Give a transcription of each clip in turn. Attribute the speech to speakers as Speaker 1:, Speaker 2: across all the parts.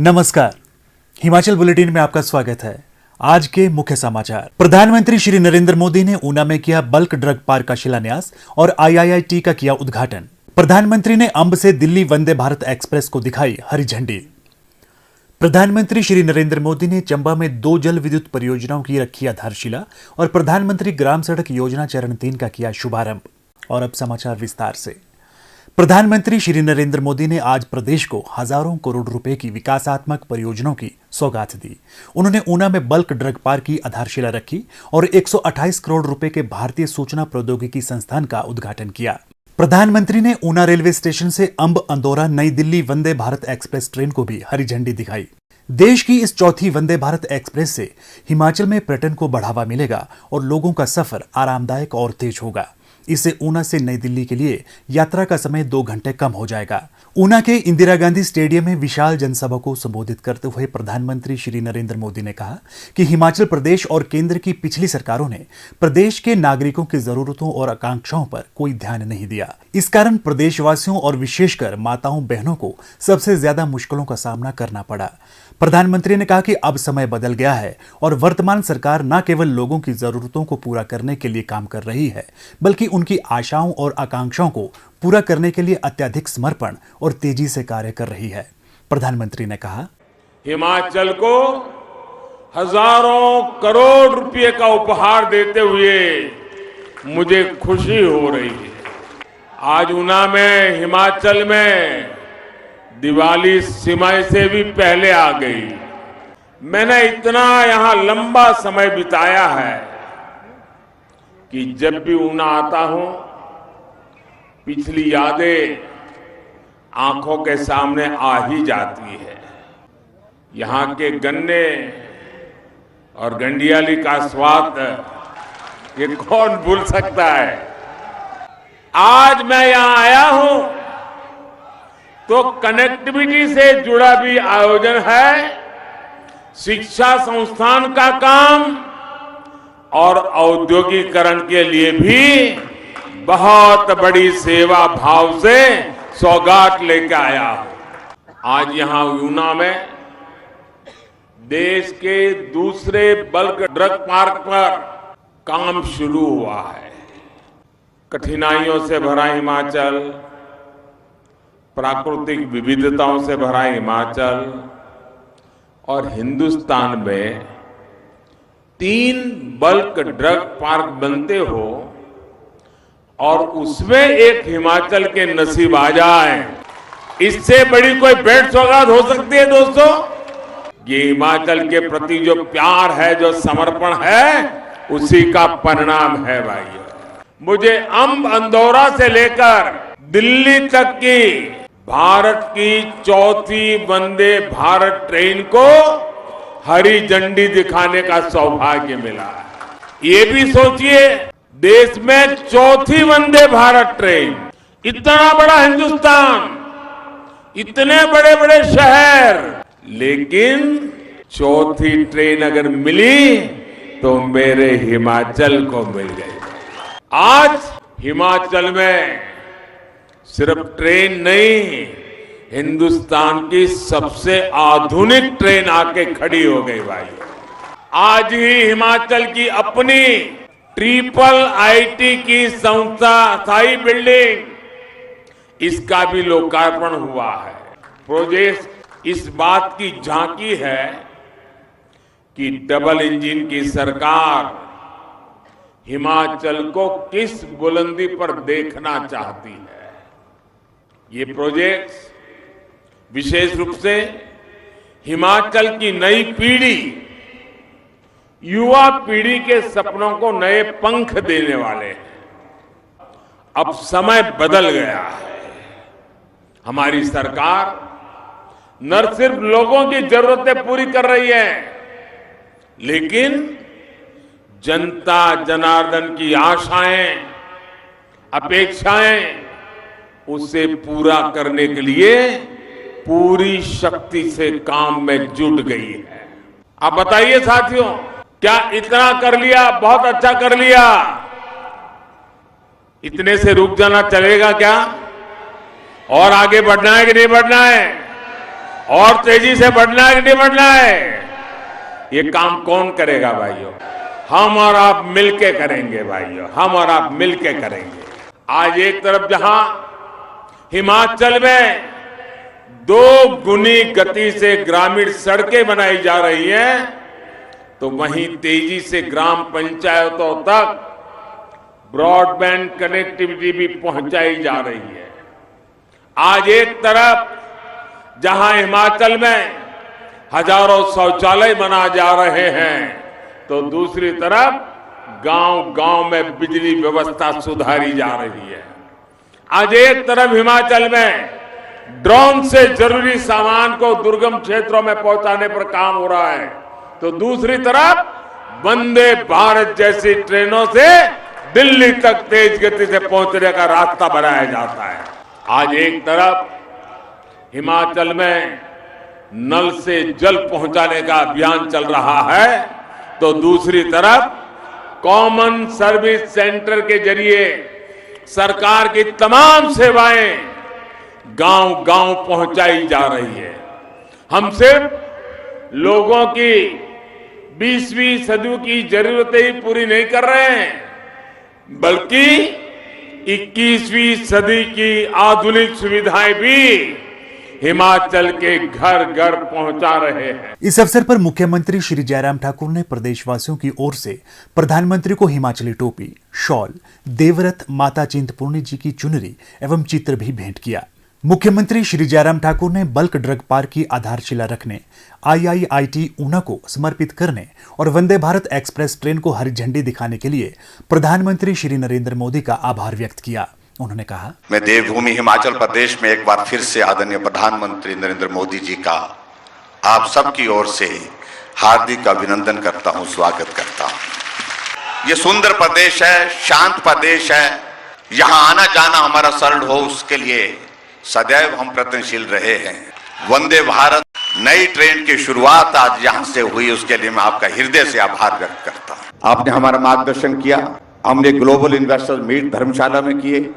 Speaker 1: नमस्कार, हिमाचल बुलेटिन में आपका स्वागत है। आज के मुख्य समाचार। प्रधानमंत्री श्री नरेंद्र मोदी ने ऊना में किया बल्क ड्रग पार्क का शिलान्यास और IIIT का किया उद्घाटन। प्रधानमंत्री ने अंब से दिल्ली वंदे भारत एक्सप्रेस को दिखाई हरी झंडी। प्रधानमंत्री श्री नरेंद्र मोदी ने चंबा में 2 जल विद्युत परियोजनाओं की रखी आधारशिला और प्रधानमंत्री ग्राम सड़क योजना चरण 3 का किया शुभारंभ। और अब समाचार विस्तार से। प्रधानमंत्री श्री नरेंद्र मोदी ने आज प्रदेश को हजारों करोड़ रुपए की विकासात्मक परियोजनाओं की सौगात दी। उन्होंने ऊना में बल्क ड्रग पार्क की आधारशिला रखी और 128 करोड़ रुपए के भारतीय सूचना प्रौद्योगिकी संस्थान का उद्घाटन किया। प्रधानमंत्री ने ऊना रेलवे स्टेशन से अंब अंदौरा नई दिल्ली वंदे भारत एक्सप्रेस ट्रेन को भी हरी झंडी दिखाई। देश की इस चौथी वंदे भारत एक्सप्रेस से हिमाचल में पर्यटन को बढ़ावा मिलेगा और लोगों का सफर आरामदायक और तेज होगा। इससे ऊना से नई दिल्ली के लिए यात्रा का समय 2 घंटे कम हो जाएगा। ऊना के इंदिरा गांधी स्टेडियम में विशाल जनसभा को संबोधित करते हुए प्रधानमंत्री श्री नरेंद्र मोदी ने कहा कि हिमाचल प्रदेश और केंद्र की पिछली सरकारों ने प्रदेश के नागरिकों की जरूरतों और आकांक्षाओं पर कोई ध्यान नहीं दिया। इस कारण प्रदेशवासियों और विशेषकर माताओं बहनों को सबसे ज्यादा मुश्किलों का सामना करना पड़ा। प्रधानमंत्री ने कहा कि अब समय बदल गया है और वर्तमान सरकार न केवल लोगों की जरूरतों को पूरा करने के लिए काम कर रही है, बल्कि उनकी आशाओं और आकांक्षाओं को पूरा करने के लिए अत्यधिक समर्पण और तेजी से कार्य कर रही है। प्रधानमंत्री ने कहा,
Speaker 2: हिमाचल को हजारों करोड़ रुपए का उपहार देते हुए मुझे खुशी हो रही है। आज ऊना में, हिमाचल में दिवाली सिमाई से भी पहले आ गई। मैंने इतना यहां लंबा समय बिताया है कि जब भी ऊना आता हूं, पिछली यादें आंखों के सामने आ ही जाती है। यहां के गन्ने और गंडियाली का स्वाद ये कौन भूल सकता है। आज मैं यहां आया हूं तो कनेक्टिविटी से जुड़ा भी आयोजन है, शिक्षा संस्थान का काम और औद्योगिकरण के लिए भी बहुत बड़ी सेवा भाव से सौगात लेकर आया हूं। आज यहां ऊना में देश के दूसरे बल्क ड्रग पार्क पर काम शुरू हुआ है। कठिनाइयों से भरा हिमाचल, प्राकृतिक विविधताओं से भरा हिमाचल और हिंदुस्तान में 3 बल्क ड्रग पार्क बनते हो और उसमें एक हिमाचल के नसीब आ जाए, इससे बड़ी कोई भेंट सौगात हो सकती है दोस्तों? ये हिमाचल के प्रति जो प्यार है, जो समर्पण है, उसी का परिणाम है भाई। मुझे अंब अंदौरा से लेकर दिल्ली तक की भारत की चौथी वंदे भारत ट्रेन को हरी झंडी दिखाने का सौभाग्य मिला। ये भी सोचिए, देश में चौथी वंदे भारत ट्रेन, इतना बड़ा हिंदुस्तान, इतने बड़े बड़े शहर, लेकिन चौथी ट्रेन अगर मिली तो मेरे हिमाचल को मिल गई। आज हिमाचल में सिर्फ ट्रेन नहीं, हिंदुस्तान की सबसे आधुनिक ट्रेन आके खड़ी हो गई भाई। आज ही हिमाचल की अपनी IIIT की संस्था स्थायी बिल्डिंग, इसका भी लोकार्पण हुआ है। प्रोजेक्ट इस बात की झांकी है कि डबल इंजन की सरकार हिमाचल को किस बुलंदी पर देखना चाहती है। ये प्रोजेक्ट विशेष रूप से हिमाचल की नई पीढ़ी, युवा पीढ़ी के सपनों को नए पंख देने वाले हैं। अब समय बदल गया है। हमारी सरकार न सिर्फ लोगों की जरूरतें पूरी कर रही है, लेकिन जनता जनार्दन की आशाएं, अपेक्षाएं, उसे पूरा करने के लिए पूरी शक्ति से काम में जुट गई है। आप बताइए साथियों, क्या इतना कर लिया, बहुत अच्छा कर लिया? इतने से रुक जाना चलेगा क्या? और आगे बढ़ना है कि नहीं बढ़ना है? और तेजी से बढ़ना है कि नहीं बढ़ना है? ये काम कौन करेगा भाइयों? हम और आप मिलके करेंगे भाइयों, हम और आप मिलके करेंगे। आज एक तरफ जहां हिमाचल में 2 गुनी गति से ग्रामीण सड़कें बनाई जा रही हैं, तो वहीं तेजी से ग्राम पंचायतों तक ब्रॉडबैंड कनेक्टिविटी भी पहुंचाई जा रही है। आज एक तरफ जहां हिमाचल में हजारों शौचालय बना जा रहे हैं, तो दूसरी तरफ गांव-गांव में बिजली व्यवस्था सुधारी जा रही है। आज एक तरफ हिमाचल में ड्रोन से जरूरी सामान को दुर्गम क्षेत्रों में पहुंचाने पर काम हो रहा है, तो दूसरी तरफ वंदे भारत जैसी ट्रेनों से दिल्ली तक तेज गति से पहुंचने का रास्ता बनाया जाता है। आज एक तरफ हिमाचल में नल से जल पहुंचाने का अभियान चल रहा है, तो दूसरी तरफ कॉमन सर्विस सेंटर के जरिए सरकार की तमाम सेवाएं गांव-गांव पहुंचाई जा रही है। हम सिर्फ लोगों की 20वीं सदी की जरूरतें ही पूरी नहीं कर रहे हैं, बल्कि 21वीं सदी की आधुनिक सुविधाएं भी हिमाचल के घर घर पहुंचा रहे हैं।
Speaker 1: इस अवसर पर मुख्यमंत्री श्री जयराम ठाकुर ने प्रदेशवासियों की ओर से प्रधानमंत्री को हिमाचली टोपी, शॉल, देवरथ, माता चिंतपूर्णी जी की चुनरी एवं चित्र भी भेंट किया। मुख्यमंत्री श्री जयराम ठाकुर ने बल्क ड्रग पार्क की आधारशिला रखने, IIIT ऊना को समर्पित करने और वंदे भारत एक्सप्रेस ट्रेन को हरी झंडी दिखाने के लिए प्रधानमंत्री श्री नरेंद्र मोदी का आभार व्यक्त किया। उन्होंने कहा,
Speaker 3: मैं देवभूमि हिमाचल प्रदेश में एक बार फिर से आदरणीय प्रधानमंत्री नरेंद्र मोदी जी का आप सबकी ओर से हार्दिक अभिनंदन करता हूं, स्वागत करता हूं। ये सुंदर प्रदेश है, शांत प्रदेश है, यहां आना जाना हमारा सरल हो उसके लिए सदैव हम प्रयत्नशील रहे हैं। वंदे भारत नई ट्रेन की शुरुआत आज यहां से हुई, उसके लिए मैं आपका हृदय से आभार व्यक्त करता हूं। आपने हमारा मार्गदर्शन किया, हमने ग्लोबल इन्वेस्टर्स मीट धर्मशाला में किए,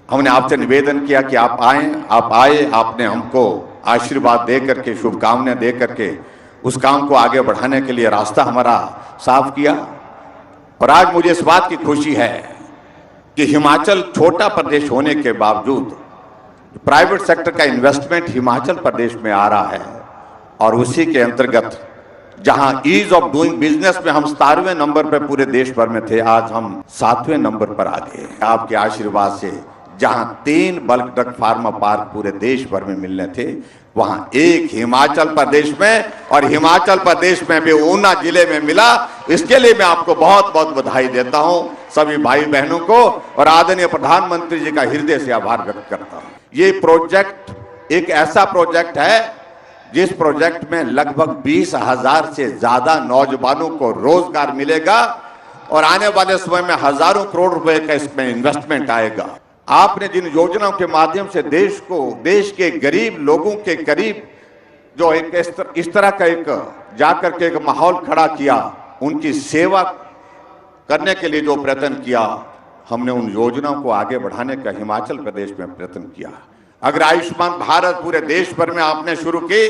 Speaker 3: हमने आपसे निवेदन किया कि आप आए, आपने हमको आशीर्वाद दे करके, शुभकामनाएं दे करके उस काम को आगे बढ़ाने के लिए रास्ता हमारा साफ किया। और आज मुझे इस बात की खुशी है कि हिमाचल छोटा प्रदेश होने के बावजूद प्राइवेट सेक्टर का इन्वेस्टमेंट हिमाचल प्रदेश में आ रहा है, और उसी के अंतर्गत जहां ईज ऑफ डूइंग बिजनेस में हम 17वें नंबर पर पूरे देश भर में थे, आज हम 7वें नंबर पर आ गए। आपके आशीर्वाद से जहां 3 बल्क ड्रग फार्मा पार्क पूरे देश भर में मिलने थे, वहां एक हिमाचल प्रदेश में, और हिमाचल प्रदेश में भी ऊना जिले में मिला। इसके लिए मैं आपको बहुत बहुत बधाई देता हूं, सभी भाई बहनों को, और आदरणीय प्रधानमंत्री जी का हृदय से आभार व्यक्त करता हूं। ये प्रोजेक्ट एक ऐसा प्रोजेक्ट है जिस प्रोजेक्ट में लगभग 20,000 से ज्यादा नौजवानों को रोजगार मिलेगा, और आने वाले समय में हजारों करोड़ रुपए का इसमें इन्वेस्टमेंट आएगा। आपने जिन योजनाओं के माध्यम से देश के गरीब लोगों के करीब जो एक इस तरह का एक जाकर के एक माहौल खड़ा किया, उनकी सेवा करने के लिए जो प्रयत्न किया, हमने उन योजनाओं को आगे बढ़ाने का हिमाचल प्रदेश में प्रयत्न किया। अगर आयुष्मान भारत पूरे देश भर में आपने शुरू की,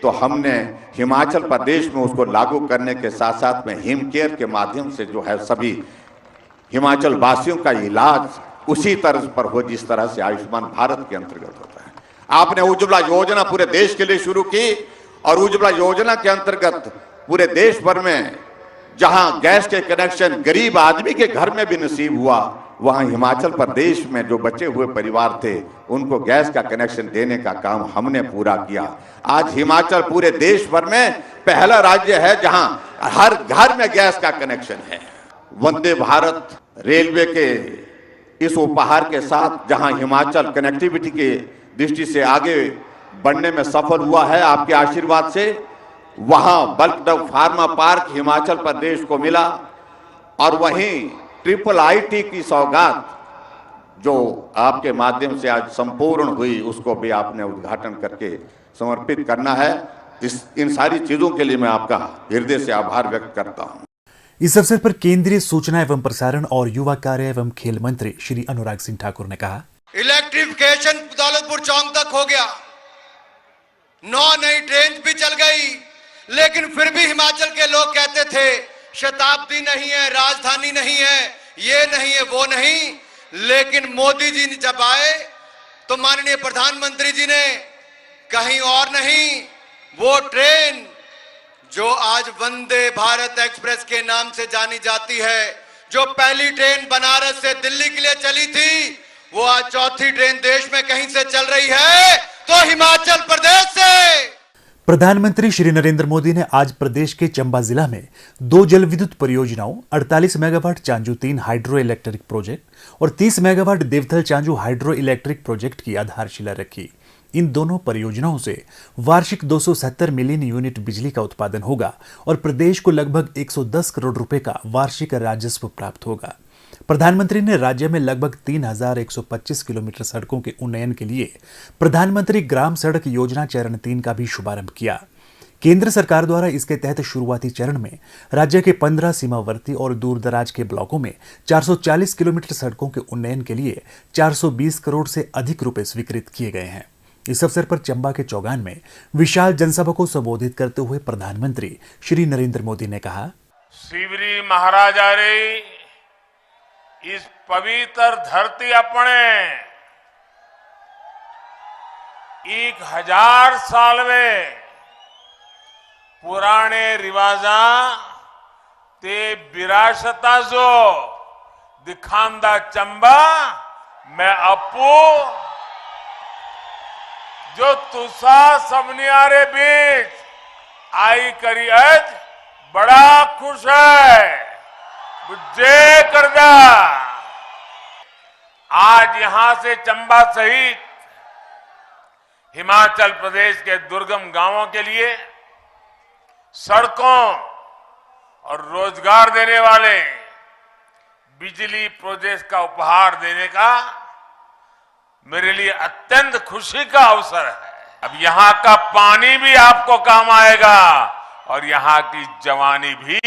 Speaker 3: तो हमने हिमाचल प्रदेश में उसको लागू करने के साथ साथ में हिम केयर के माध्यम से जो है सभी हिमाचल वासियों का इलाज उसी तर्ज पर हो जिस तरह से आयुष्मान भारत के अंतर्गत होता है। आपने उज्ज्वला योजना पूरे देश के लिए शुरू की, और उज्ज्वला योजना के अंतर्गत पूरे देश भर में जहां गैस के कनेक्शन गरीब आदमी के घर में भी नसीब हुआ, वहां हिमाचल प्रदेश में जो बचे हुए परिवार थे उनको गैस का कनेक्शन देने का काम हमने पूरा किया। आज हिमाचल पूरे देश भर में पहला राज्य है जहां हर घर में गैस का कनेक्शन है। वंदे भारत रेलवे के इस उपहार के साथ जहां हिमाचल कनेक्टिविटी के दृष्टि से आगे बढ़ने में सफल हुआ है आपके आशीर्वाद से, वहां bulk drug pharma park Himachal Pradesh को मिला, और वहीं IIIT की सौगात जो आपके माध्यम से आज संपूर्ण हुई, उसको भी आपने उद्घाटन करके समर्पित करना है। इन सारी चीजों के लिए मैं आपका हृदय से आभार व्यक्त करता हूं।
Speaker 1: इस अवसर पर केंद्रीय सूचना एवं प्रसारण और युवा कार्य एवं खेल मंत्री श्री अनुराग सिंह ठाकुर ने कहा,
Speaker 4: इलेक्ट्रिफिकेशन दौलतपुर चौक तक हो गया, 9 नई ट्रेन भी चल गई, लेकिन फिर भी हिमाचल के लोग कहते थे शताब्दी नहीं है, राजधानी नहीं है, ये नहीं है, वो नहीं। लेकिन मोदी जी जब आए तो माननीय प्रधानमंत्री जी ने कहीं और नहीं, वो ट्रेन जो आज वंदे भारत एक्सप्रेस के नाम से जानी जाती है, जो पहली ट्रेन बनारस से दिल्ली के लिए चली थी, वो आज चौथी ट्रेन देश में कहीं से चल रही है तो हिमाचल प्रदेश से।
Speaker 1: प्रधानमंत्री श्री नरेंद्र मोदी ने आज प्रदेश के चंबा जिला में 2 जल विद्युत परियोजनाओं 48 megawatt Chanju 3 hydro electric project और 30 megawatt Deothal Chanju hydro electric project की आधारशिला रखी। इन दोनों परियोजनाओं से वार्षिक 270 मिलियन यूनिट बिजली का उत्पादन होगा और प्रदेश को लगभग 110 करोड़ रुपए का वार्षिक राजस्व प्राप्त होगा। प्रधानमंत्री ने राज्य में लगभग 3125 किलोमीटर सड़कों के उन्नयन के लिए प्रधानमंत्री ग्राम सड़क योजना चरण 3 का भी शुभारंभ किया। केंद्र सरकार द्वारा इसके तहत शुरुआती चरण में राज्य के 15 सीमावर्ती और दूरदराज के ब्लॉकों में 440 किलोमीटर सड़कों के उन्नयन के लिए 420 करोड़ से अधिक रुपए स्वीकृत किए गए हैं। इस अवसर पर चंबा के चौगान में विशाल जनसभा को संबोधित करते हुए प्रधानमंत्री श्री नरेंद्र मोदी ने कहा,
Speaker 2: शिवरी महाराजा रे इस पवित्र धरती अपने 1000 साल में पुराने रिवाजा ते विरासता जो दिखांदा चंबा मैं अपू जो तुसा सबनियारे बीच आई करी आज बड़ा खुश है जय करदा। आज यहां से चंबा सहित हिमाचल प्रदेश के दुर्गम गांवों के लिए सड़कों और रोजगार देने वाले बिजली प्रोजेक्ट का उपहार देने का मेरे लिए अत्यंत खुशी का अवसर है। अब यहां का पानी भी आपको काम आएगा और यहां की जवानी भी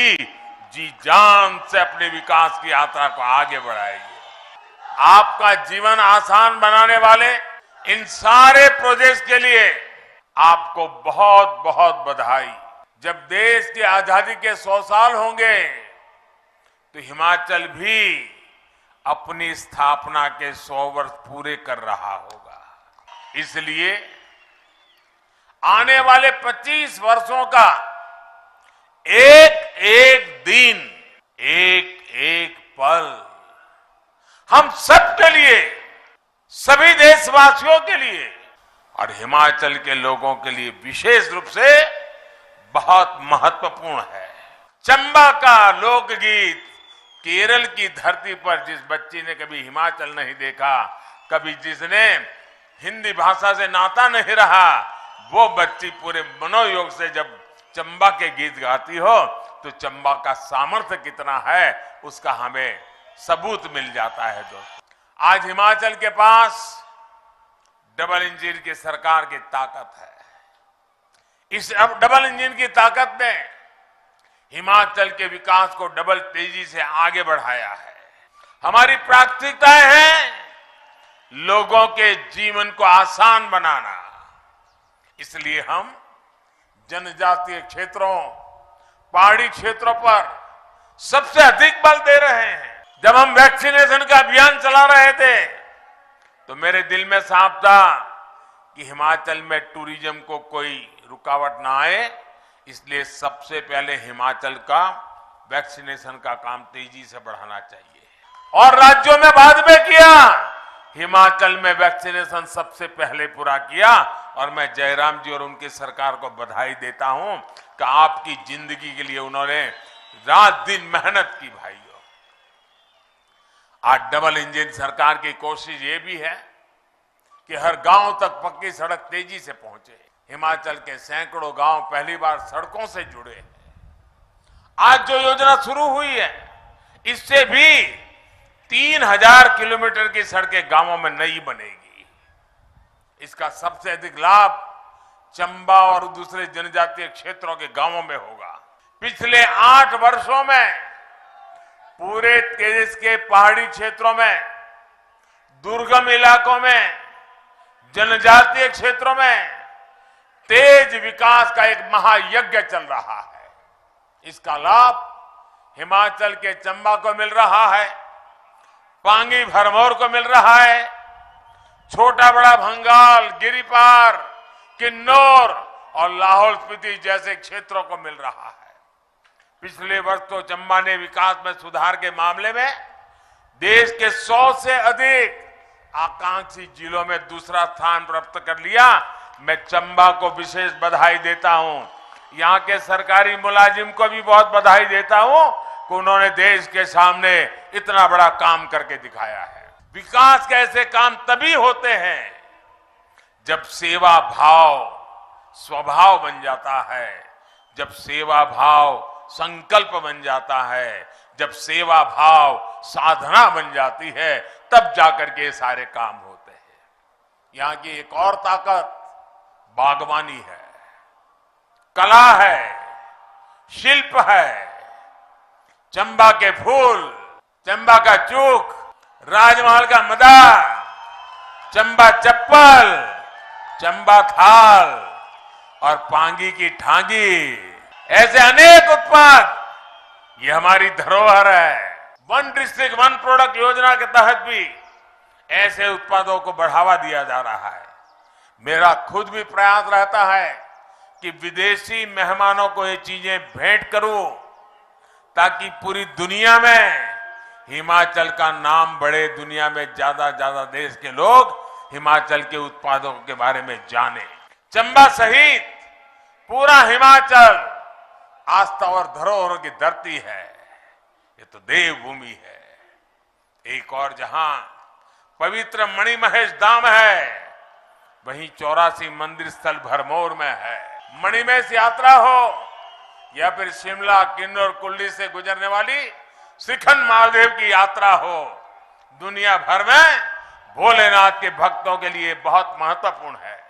Speaker 2: जी जान से अपने विकास की यात्रा को आगे बढ़ाएगी। आपका जीवन आसान बनाने वाले इन सारे प्रोजेक्ट्स के लिए आपको बहुत बहुत बधाई। जब देश की आजादी के 100 साल होंगे तो हिमाचल भी अपनी स्थापना के 100 वर्ष पूरे कर रहा होगा। इसलिए आने वाले 25 वर्षों का एक एक दिन, एक एक पल हम सबके लिए, सभी देशवासियों के लिए और हिमाचल के लोगों के लिए विशेष रूप से बहुत महत्वपूर्ण है। चंबा का लोकगीत केरल की धरती पर जिस बच्ची ने कभी हिमाचल नहीं देखा, कभी जिसने हिंदी भाषा से नाता नहीं रहा, वो बच्ची पूरे मनोयोग से जब चंबा के गीत गाती हो तो चंबा का सामर्थ्य कितना है उसका हमें सबूत मिल जाता है। दोस्तों, आज हिमाचल के पास डबल इंजन की सरकार की ताकत है। इस डबल इंजन की ताकत ने हिमाचल के विकास को डबल तेजी से आगे बढ़ाया है। हमारी प्राथमिकताएं हैं लोगों के जीवन को आसान बनाना। इसलिए हम जनजातीय क्षेत्रों, पहाड़ी क्षेत्रों पर सबसे अधिक बल दे रहे हैं। जब हम वैक्सीनेशन का अभियान चला रहे थे तो मेरे दिल में साफ था कि हिमाचल में टूरिज्म को कोई रुकावट ना आए, इसलिए सबसे पहले हिमाचल का वैक्सीनेशन का काम तेजी से बढ़ाना चाहिए और राज्यों में बाद में किया। हिमाचल में वैक्सीनेशन सबसे पहले पूरा किया और मैं जयराम जी और उनकी सरकार को बधाई देता हूं कि आपकी जिंदगी के लिए उन्होंने रात दिन मेहनत की। भाइयों, आज डबल इंजन सरकार की कोशिश ये भी है कि हर गांव तक पक्की सड़क तेजी से पहुंचे। हिमाचल के सैकड़ों गांव पहली बार सड़कों से जुड़े हैं। आज जो योजना शुरू हुई है इससे भी 3000 किलोमीटर की सड़कें गांवों में नई बनेगी। इसका सबसे अधिक लाभ चंबा और दूसरे जनजातीय क्षेत्रों के गांवों में होगा। पिछले 8 वर्षों में पूरे देश के पहाड़ी क्षेत्रों में, दुर्गम इलाकों में, जनजातीय क्षेत्रों में तेज विकास का एक महायज्ञ चल रहा है। इसका लाभ हिमाचल के चंबा को मिल रहा है, पांगी भरमौर को मिल रहा है, छोटा बड़ा भंगाल, गिरिपार, किन्नौर और लाहौल स्पीति जैसे क्षेत्रों को मिल रहा है। पिछले वर्ष तो चंबा ने विकास में सुधार के मामले में देश के 100 से अधिक आकांक्षी जिलों में दूसरा स्थान प्राप्त कर लिया। मैं चंबा को विशेष बधाई देता हूं। यहां के सरकारी मुलाजिम को भी बहुत बधाई देता हूं कि उन्होंने देश के सामने इतना बड़ा काम करके दिखाया है। विकास के ऐसे काम तभी होते हैं जब सेवा भाव स्वभाव बन जाता है, जब सेवा भाव संकल्प बन जाता है, जब सेवा भाव साधना बन जाती है, तब जाकर के सारे काम होते हैं। यहां की एक और ताकत बागवानी है, कला है, शिल्प है। चंबा के फूल, चंबा का चूक, राजमहल का मदार, चंबा चप्पल, चंबा थाल और पांगी की ठांगी, ऐसे अनेक उत्पाद ये हमारी धरोहर है। वन डिस्ट्रिक्ट वन प्रोडक्ट योजना के तहत भी ऐसे उत्पादों को बढ़ावा दिया जा रहा है। मेरा खुद भी प्रयास रहता है कि विदेशी मेहमानों को ये चीजें भेंट करूं ताकि पूरी दुनिया में हिमाचल का नाम बढ़े, दुनिया में ज्यादा देश के लोग हिमाचल के उत्पादों के बारे में जाने। चंबा सहित पूरा हिमाचल आस्था और धरोहर की धरती है। ये तो देवभूमि है। एक और जहां पवित्र मणिमहेश धाम है, वहीं 84 मंदिर स्थल भरमौर में है। मणिमहेश यात्रा हो या फिर शिमला, किन्नौर, कुल्ली से गुजरने वाली श्रीखंड महादेव की यात्रा हो, दुनिया भर में भोलेनाथ के भक्तों के लिए बहुत महत्वपूर्ण है।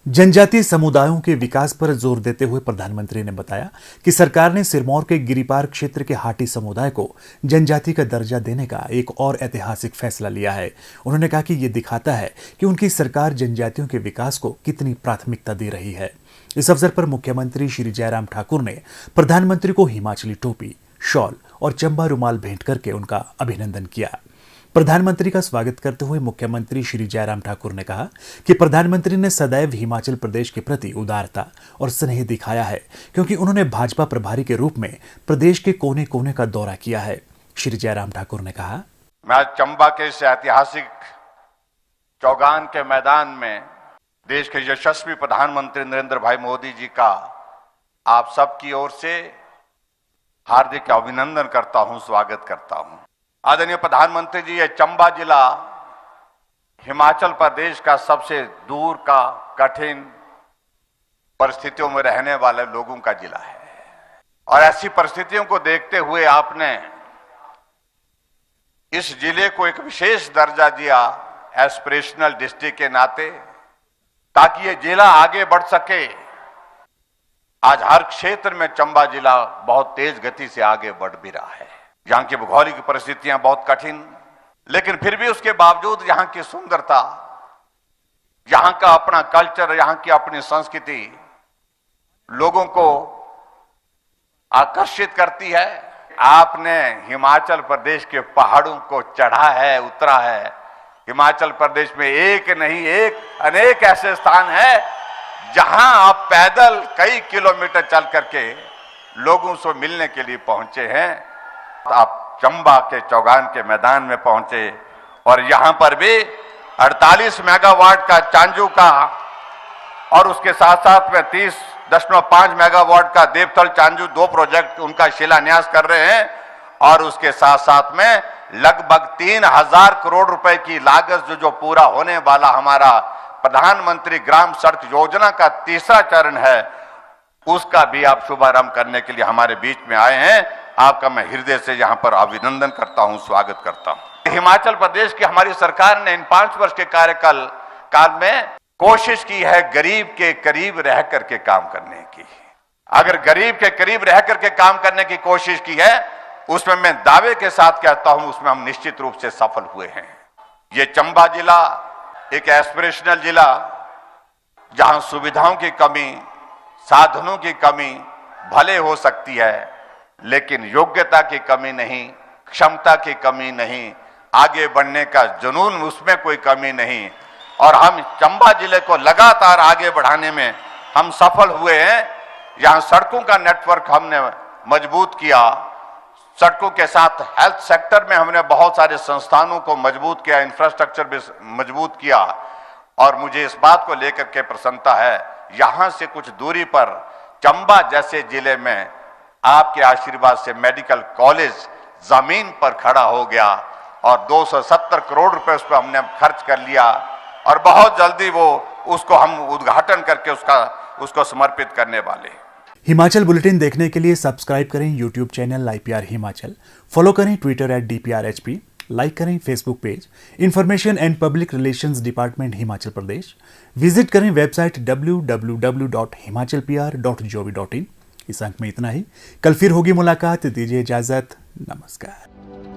Speaker 1: जनजातीय समुदायों के विकास पर जोर देते हुए प्रधानमंत्री ने बताया कि सरकार ने सिरमौर के गिरिपार क्षेत्र के हाटी समुदाय को जनजाति का दर्जा देने का एक और ऐतिहासिक फैसला लिया है। उन्होंने कहा कि ये दिखाता है कि उनकी सरकार जनजातियों के विकास को कितनी प्राथमिकता दे रही है। इस अवसर पर मुख्यमंत्री श्री जयराम ठाकुर ने प्रधानमंत्री को हिमाचली टोपी, शॉल और चंबा रुमाल भेंट करके उनका अभिनंदन किया। प्रधानमंत्री का स्वागत करते हुए मुख्यमंत्री श्री जयराम ठाकुर ने कहा कि प्रधानमंत्री ने सदैव हिमाचल प्रदेश के प्रति उदारता और स्नेह दिखाया है, क्योंकि उन्होंने भाजपा प्रभारी के रूप में प्रदेश के कोने कोने का दौरा किया है। श्री जयराम ठाकुर ने कहा,
Speaker 3: मैं आज चंबा के इस ऐतिहासिक चौगान के मैदान में देश के यशस्वी प्रधानमंत्री नरेंद्र भाई मोदी जी का आप सबकी ओर से हार्दिक अभिनंदन करता हूं, स्वागत करता हूं। आदरणीय प्रधानमंत्री जी, ये चंबा जिला हिमाचल प्रदेश का सबसे दूर का कठिन परिस्थितियों में रहने वाले लोगों का जिला है, और ऐसी परिस्थितियों को देखते हुए आपने इस जिले को एक विशेष दर्जा दिया एस्पिरेशनल डिस्ट्रिक्ट के नाते, ताकि ये जिला आगे बढ़ सके। आज हर क्षेत्र में चंबा जिला बहुत तेज गति से आगे बढ़ भी रहा है। यहाँ की भौगोलिक परिस्थितियां बहुत कठिन, लेकिन फिर भी उसके बावजूद यहाँ की सुंदरता, यहाँ का अपना कल्चर, यहाँ की अपनी संस्कृति लोगों को आकर्षित करती है। आपने हिमाचल प्रदेश के पहाड़ों को चढ़ा है, उतरा है। हिमाचल प्रदेश में एक नहीं अनेक ऐसे स्थान है जहां आप पैदल कई किलोमीटर चल करके लोगों से मिलने के लिए पहुंचे हैं। आप चंबा के चौगान के मैदान में पहुंचे और यहां पर भी 48 मेगावाट का चांजू का और उसके साथ साथ में 30.5 मेगावाट का देवथल चांजू 2 प्रोजेक्ट उनका शिलान्यास कर रहे हैं, और उसके साथ साथ में लगभग 3000 करोड़ रुपए की लागत जो पूरा होने वाला हमारा प्रधानमंत्री ग्राम सड़क योजना का तीसरा चरण है, उसका भी आप शुभारंभ करने के लिए हमारे बीच में आए हैं। आपका मैं हृदय से यहां पर अभिनंदन करता हूं, स्वागत करता हूं। हिमाचल प्रदेश की हमारी सरकार ने इन 5 वर्ष के कार्यकाल में कोशिश की है गरीब के करीब रह करके काम करने की। अगर गरीब के करीब रह करके काम करने की कोशिश की है उसमें मैं दावे के साथ कहता हूं, उसमें हम निश्चित रूप से सफल हुए हैं। ये चंबा जिला एक एस्पिरेशनल जिला, जहां सुविधाओं की कमी, साधनों की कमी भले हो सकती है, लेकिन योग्यता की कमी नहीं, क्षमता की कमी नहीं, आगे बढ़ने का जुनून, उसमें कोई कमी नहीं। और हम चंबा जिले को लगातार आगे बढ़ाने में हम सफल हुए हैं। यहाँ सड़कों का नेटवर्क हमने मजबूत किया, सड़कों के साथ हेल्थ सेक्टर में हमने बहुत सारे संस्थानों को मजबूत किया, इंफ्रास्ट्रक्चर भी मजबूत किया। और मुझे इस बात को लेकर के प्रसन्नता है, यहाँ से कुछ दूरी पर चंबा जैसे जिले में आपके आशीर्वाद से मेडिकल कॉलेज जमीन पर खड़ा हो गया और 270 करोड़ रुपए उस पर हमने खर्च कर लिया और बहुत जल्दी वो उसको हम उद्घाटन करके उसको समर्पित करने वाले हैं।
Speaker 1: हिमाचल बुलेटिन देखने के लिए सब्सक्राइब करें YouTube channel IPR Himachal, follow करें ट्विटर @DPRHP, लाइक करें Facebook page information and public relations department Himachal Pradesh, visit करें वेबसाइट www.himachalpr.gov.in। इस अंक में इतना ही, कल फिर होगी मुलाकात, दीजिए इजाजत, नमस्कार।